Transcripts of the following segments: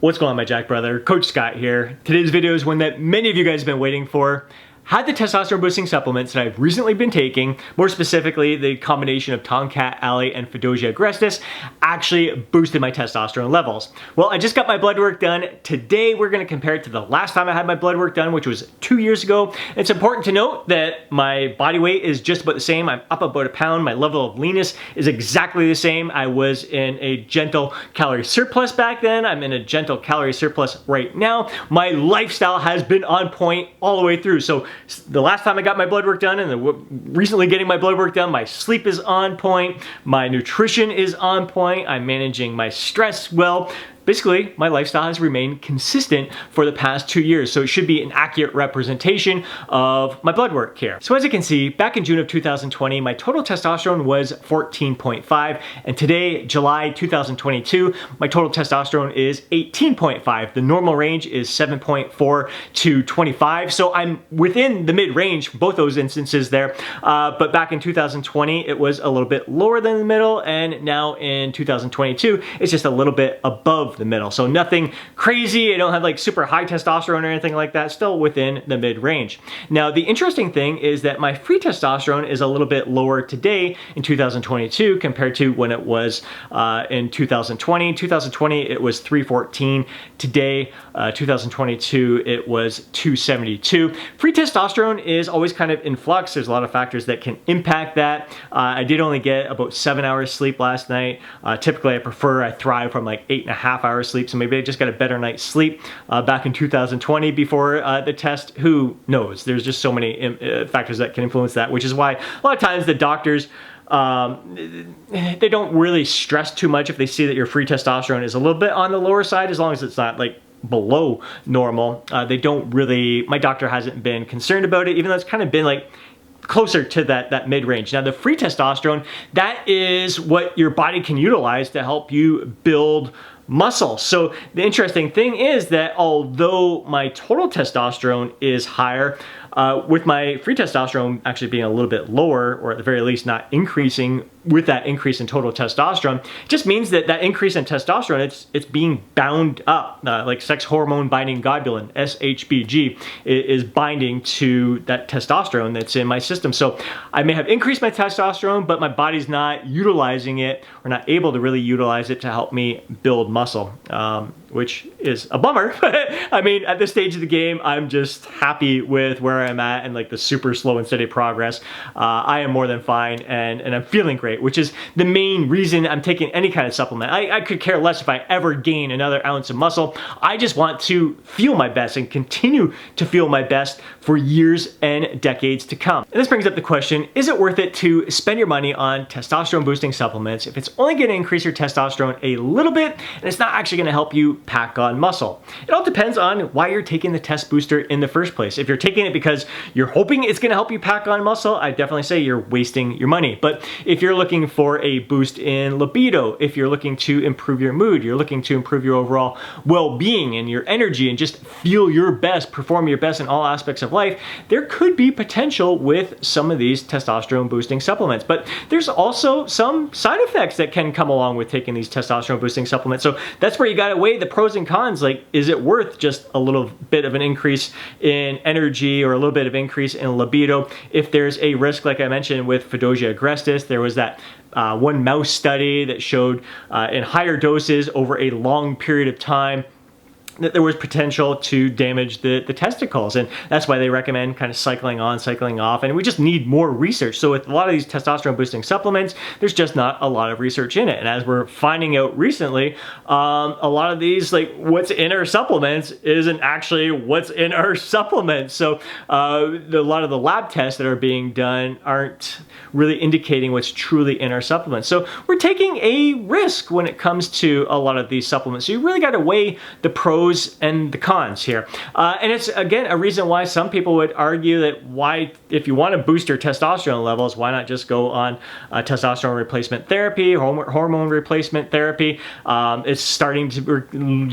What's going on, my Jack brother? Coach Scott here. Today's video is one that many of you guys have been waiting for. Had the testosterone boosting supplements that I've recently been taking, more specifically the combination of tongkat, alley, and fadogia agrestis, actually boosted my testosterone levels. Well, I just got my blood work done. Today we're going to compare it to the last time I had my blood work done, which was 2 years ago. It's important to note that my body weight is just about the same. I'm up about a pound. My level of leanness is exactly the same. I was in a gentle calorie surplus back then. I'm in a gentle calorie surplus right now. My lifestyle has been on point all the way through. So the last time I got my blood work done and recently getting my blood work done, my sleep is on point, my nutrition is on point, I'm managing my stress well. Basically, my lifestyle has remained consistent for the past 2 years, so it should be an accurate representation of my blood work here. So as you can see, back in June of 2020, my total testosterone was 14.5, and today, July 2022, my total testosterone is 18.5. The normal range is 7.4 to 25, so I'm within the mid-range for both those instances there, but back in 2020, it was a little bit lower than the middle, and now in 2022, it's just a little bit above the middle. So nothing crazy. I don't have like super high testosterone or anything like that. Still within the mid-range. Now, the interesting thing is that my free testosterone is a little bit lower today in 2022 compared to when it was in 2020. 2020, it was 314. Today, 2022, it was 272. Free testosterone is always kind of in flux. There's a lot of factors that can impact that. I did only get about 7 hours sleep last night. Typically, I thrive from like 8.5 hours sleep, so maybe I just got a better night's sleep back in 2020 before the test. Who knows? There's just so many factors that can influence that, which is why a lot of times the doctors they don't really stress too much if they see that your free testosterone is a little bit on the lower side, as long as it's not like below normal. They don't really, my doctor hasn't been concerned about it, even though it's kind of been like closer to that mid-range. Now, the free testosterone, that is what your body can utilize to help you build muscle. So the interesting thing is that although my total testosterone is higher, with my free testosterone actually being a little bit lower, or at the very least not increasing with that increase in total testosterone, it just means that that increase in testosterone, it's being bound up, like sex hormone binding globulin, SHBG, is binding to that testosterone that's in my system. So I may have increased my testosterone, but my body's not utilizing it, or not able to really utilize it to help me build muscle, which is a bummer. I mean, at this stage of the game, I'm just happy with where I'm at and like the super slow and steady progress. I am more than fine, and I'm feeling great, which is the main reason I'm taking any kind of supplement. I could care less if I ever gain another ounce of muscle. I just want to feel my best and continue to feel my best for years and decades to come. And this brings up the question, is it worth it to spend your money on testosterone boosting supplements if it's only going to increase your testosterone a little bit and it's not actually going to help you pack on muscle? It all depends on why you're taking the test booster in the first place. If you're taking it because you're hoping it's going to help you pack on muscle, I definitely say you're wasting your money. But if you're looking for a boost in libido, if you're looking to improve your mood, you're looking to improve your overall well-being and your energy and just feel your best, perform your best in all aspects of life, there could be potential with some of these testosterone boosting supplements. But there's also some side effects that can come along with taking these testosterone boosting supplements. So that's where you got to weigh the pros and cons. Like, is it worth just a little bit of an increase in energy or a little bit of increase in libido if there's a risk, like I mentioned with fadogia agrestis? There was that one mouse study that showed in higher doses over a long period of time that there was potential to damage the testicles, and that's why they recommend kind of cycling on, cycling off, and we just need more research. So with a lot of these testosterone boosting supplements, there's just not a lot of research in it, and as we're finding out recently, a lot of these, like what's in our supplements isn't actually what's in our supplements. So a lot of the lab tests that are being done aren't really indicating what's truly in our supplements. So we're taking a risk when it comes to a lot of these supplements. So you really got to weigh the pros and the cons here. And it's, again, a reason why some people would argue that if you want to boost your testosterone levels, why not just go on testosterone replacement therapy, hormone replacement therapy. We're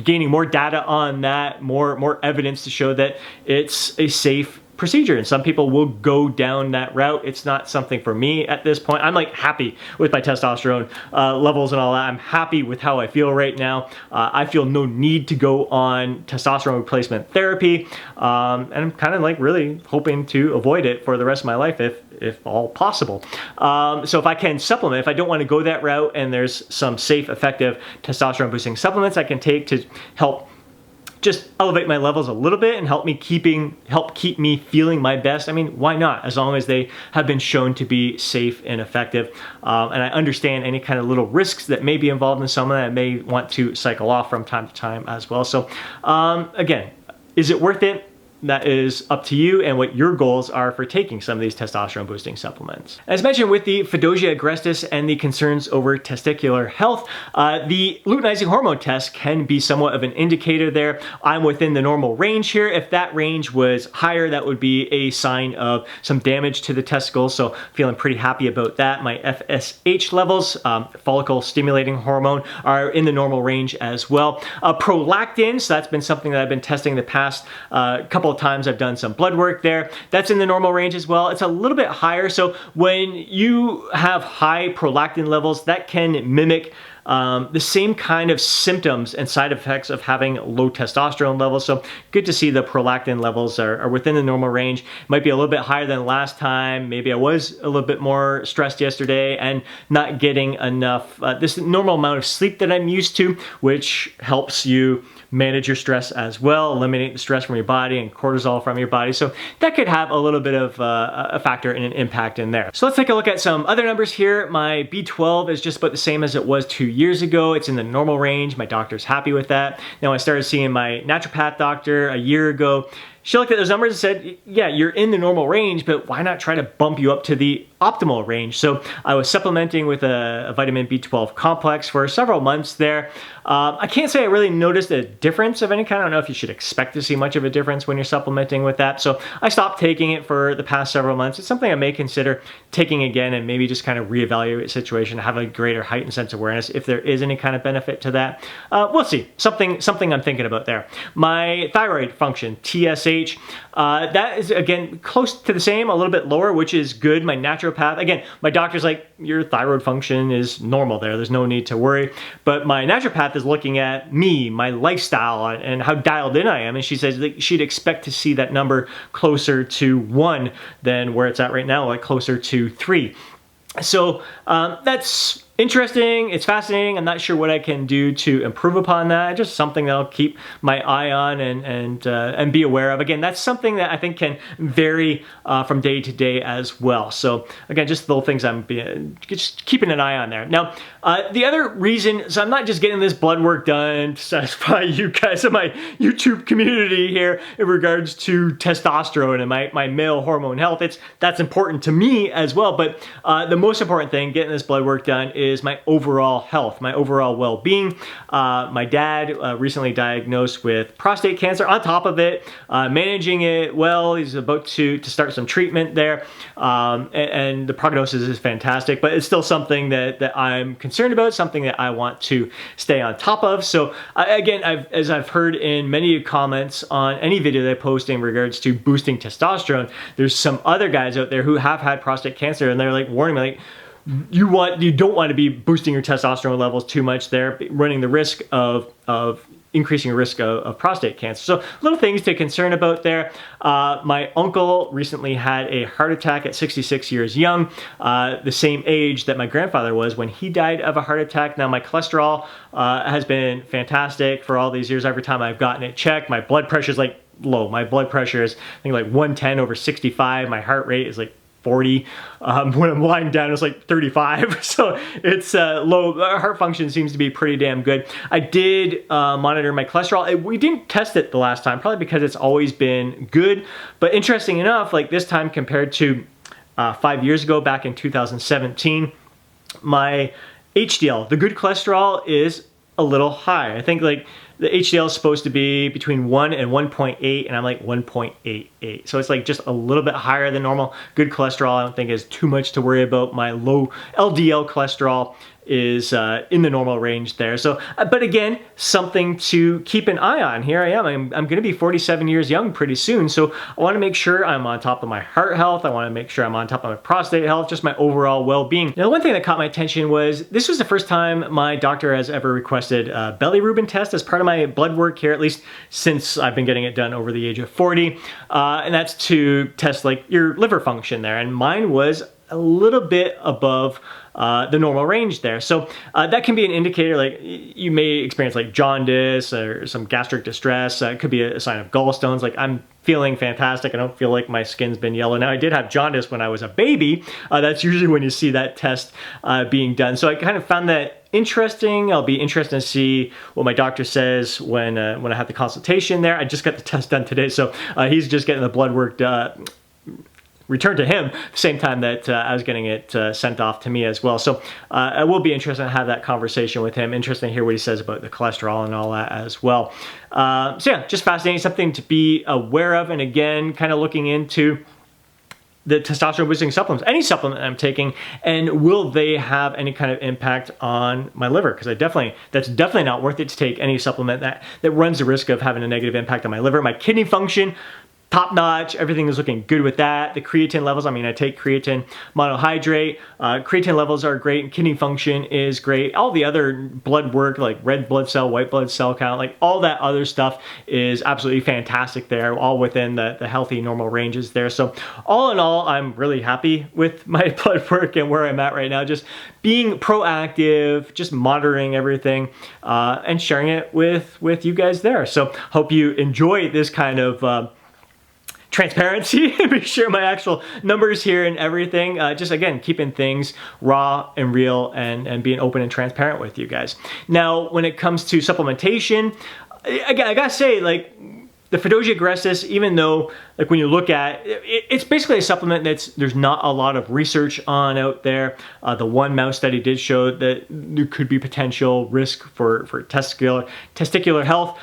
gaining more data on that, more evidence to show that it's a safe procedure, and some people will go down that route. It's not something for me at this point. I'm like happy with my testosterone levels and all that. I'm happy with how I feel right now. I feel no need to go on testosterone replacement therapy, and I'm kind of like really hoping to avoid it for the rest of my life if all possible. So if I can supplement, if I don't want to go that route and there's some safe, effective testosterone boosting supplements I can take to help just elevate my levels a little bit and help keep me feeling my best, I mean, why not? As long as they have been shown to be safe and effective. And I understand any kind of little risks that may be involved in someone that I may want to cycle off from time to time as well. So again, is it worth it? That is up to you and what your goals are for taking some of these testosterone boosting supplements. As mentioned with the fadogia agrestis and the concerns over testicular health, the luteinizing hormone test can be somewhat of an indicator there. I'm within the normal range here. If that range was higher, that would be a sign of some damage to the testicles. So feeling pretty happy about that. My FSH levels, follicle stimulating hormone, are in the normal range as well. Prolactin, so that's been something that I've been testing the past couple of times. I've done some blood work there. That's in the normal range as well. It's a little bit higher. So when you have high prolactin levels, that can mimic the same kind of symptoms and side effects of having low testosterone levels. So good to see the prolactin levels are within the normal range. Might be a little bit higher than last time. Maybe I was a little bit more stressed yesterday and not getting enough, this normal amount of sleep that I'm used to, which helps you manage your stress as well, eliminate the stress from your body and cortisol from your body. So that could have a little bit of a factor and an impact in there. So let's take a look at some other numbers here. My B12 is just about the same as it was 2 years ago. It's in the normal range. My doctor's happy with that. Now I started seeing my naturopath doctor a year ago. She looked at those numbers and said, yeah, you're in the normal range, but why not try to bump you up to the optimal range? So I was supplementing with a vitamin B12 complex for several months there. I can't say I really noticed a difference of any kind. I don't know if you should expect to see much of a difference when you're supplementing with that. So I stopped taking it for the past several months. It's something I may consider taking again and maybe just kind of reevaluate the situation, have a greater heightened sense of awareness if there is any kind of benefit to that. We'll see. Something I'm thinking about there. My thyroid function, TSH, that is again close to the same, a little bit lower, which is good. My naturopath, again, my doctor's like, your thyroid function is normal there. There's no need to worry. But my naturopath is looking at me, my lifestyle, and how dialed in I am. And she says that she'd expect to see that number closer to 1 than where it's at right now, like closer to 3. So that's interesting. It's fascinating. I'm not sure what I can do to improve upon that. Just something that I'll keep my eye on and be aware of. Again, that's something that I think can vary from day to day as well. So again, just little things I'm just keeping an eye on there. Now, the other reason, so I'm not just getting this blood work done to satisfy you guys in my YouTube community here in regards to testosterone and my male hormone health. That's important to me as well. But the most important thing, getting this blood work done, is my overall health, my overall well-being. My dad recently diagnosed with prostate cancer. On top of it, managing it well. He's about to start some treatment there, and the prognosis is fantastic. But it's still something that I'm concerned about, something that I want to stay on top of. So again, as I've heard in many comments on any video that I post in regards to boosting testosterone, there's some other guys out there who have had prostate cancer, and they're like warning me, like, you don't want to be boosting your testosterone levels too much there, running the risk of increasing risk of prostate cancer. So little things to concern about there. My uncle recently had a heart attack at 66 years young, the same age that my grandfather was when he died of a heart attack. Now my cholesterol has been fantastic for all these years. Every time I've gotten it checked, my blood pressure is like low. My blood pressure is I think like 110/65. My heart rate is like 40. When I'm lying down, it's like 35. So it's low. Heart function seems to be pretty damn good. I did monitor my cholesterol. We didn't test it the last time, probably because it's always been good. But interesting enough, like this time compared to 5 years ago, back in 2017, my HDL, the good cholesterol, is a little high. I think like the HDL is supposed to be between 1 and 1.8, and I'm like 1.88. So it's like just a little bit higher than normal. Good cholesterol, I don't think is too much to worry about. My low LDL cholesterol is in the normal range there. So, but again, something to keep an eye on. Here I am. I'm going to be 47 years young pretty soon. So I want to make sure I'm on top of my heart health. I want to make sure I'm on top of my prostate health, just my overall well-being. Now, one thing that caught my attention was this was the first time my doctor has ever requested a belly Ruben test as part of my blood work here, at least since I've been getting it done over the age of 40. And that's to test like your liver function there. And mine was a little bit above the normal range there. So that can be an indicator, like you may experience like jaundice or some gastric distress. It could be a sign of gallstones. Like I'm feeling fantastic. I don't feel like my skin's been yellow. Now I did have jaundice when I was a baby. That's usually when you see that test being done. So I kind of found that interesting. I'll be interested to see what my doctor says when I have the consultation there. I just got the test done today. So he's just getting the blood work returned to him the same time that I was getting it sent off to me as well. So I will be interested to have that conversation with him. Interesting to hear what he says about the cholesterol and all that as well. So yeah, just fascinating, something to be aware of. And again, kind of looking into the testosterone boosting supplements, any supplement I'm taking, and will they have any kind of impact on my liver? Because that's definitely not worth it to take any supplement that runs the risk of having a negative impact on my liver. My kidney function, top notch, everything is looking good with that. The creatine levels, I mean, I take creatine monohydrate. Creatine levels are great, and kidney function is great. All the other blood work, like red blood cell, white blood cell count, like all that other stuff is absolutely fantastic there, all within the healthy normal ranges there. So all in all, I'm really happy with my blood work and where I'm at right now. Just being proactive, just monitoring everything, and sharing it with you guys there. So hope you enjoy this kind of transparency, be sure my actual numbers here and everything. Just again, keeping things raw and real and being open and transparent with you guys. Now, when it comes to supplementation, I gotta say, like, the fadogia agrestis, even though, like, when you look at it, it's basically a supplement there's not a lot of research on out there. The one mouse study did show that there could be potential risk for testicular health.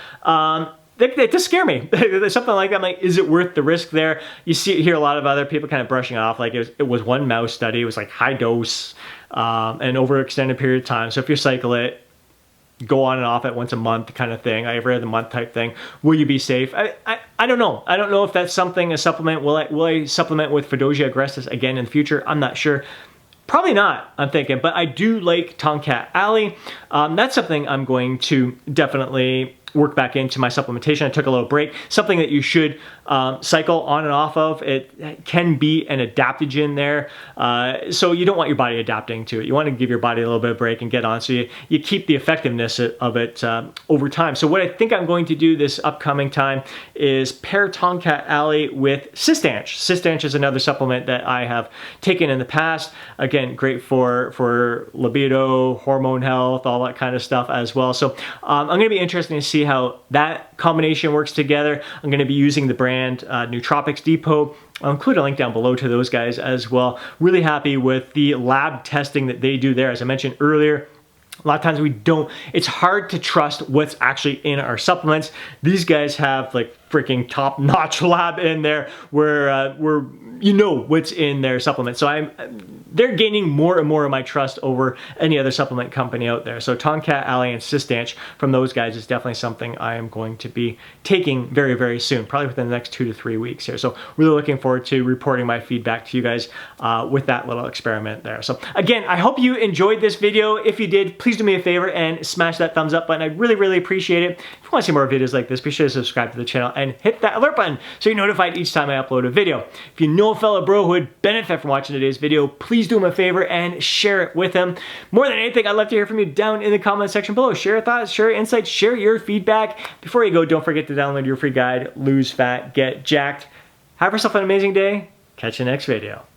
It does scare me. Something like that. I'm like, is it worth the risk there? You hear a lot of other people kind of brushing off like it was one mouse study. It was like high dose and over an extended period of time. So if you cycle it, go on and off at once a month kind of thing, every other month type thing, will you be safe? I don't know. I don't know if that's something, a supplement. Will I supplement with fadogia agrestis again in the future? I'm not sure. Probably not, I'm thinking, but I do like tongkat alley. That's something I'm going to definitely work back into my supplementation. I took a little break. Something that you should cycle on and off of. It can be an adaptogen there, so you don't want your body adapting to it. You want to give your body a little bit of break and get on, so you keep the effectiveness of it over time. So what I think I'm going to do this upcoming time is pair tongkat alley with Cystanch. Cystanch is another supplement that I have taken in the past. Again, great for libido, hormone health, all that kind of stuff as well. So I'm going to be interested to see how that combination works together. I'm going to be using the brand Nootropics Depot. I'll include a link down below to those guys as well. Really happy with the lab testing that they do there. As I mentioned earlier, a lot of times it's hard to trust what's actually in our supplements. These guys have like freaking top-notch lab in there where you know what's in their supplement. So they're gaining more and more of my trust over any other supplement company out there. So tongkat alley and Cystanch from those guys is definitely something I am going to be taking very, very soon, probably within the next 2 to 3 weeks here. So really looking forward to reporting my feedback to you guys with that little experiment there. So again, I hope you enjoyed this video. If you did, please do me a favor and smash that thumbs up button. I really, really appreciate it. If you want to see more videos like this, be sure to subscribe to the channel and hit that alert button so you're notified each time I upload a video. If you know a fellow bro who would benefit from watching today's video, please do him a favor and share it with him. More than anything, I'd love to hear from you down in the comment section below. Share your thoughts, share your insights, share your feedback. Before you go, don't forget to download your free guide, Lose Fat, Get Jacked. Have yourself an amazing day. Catch you next video.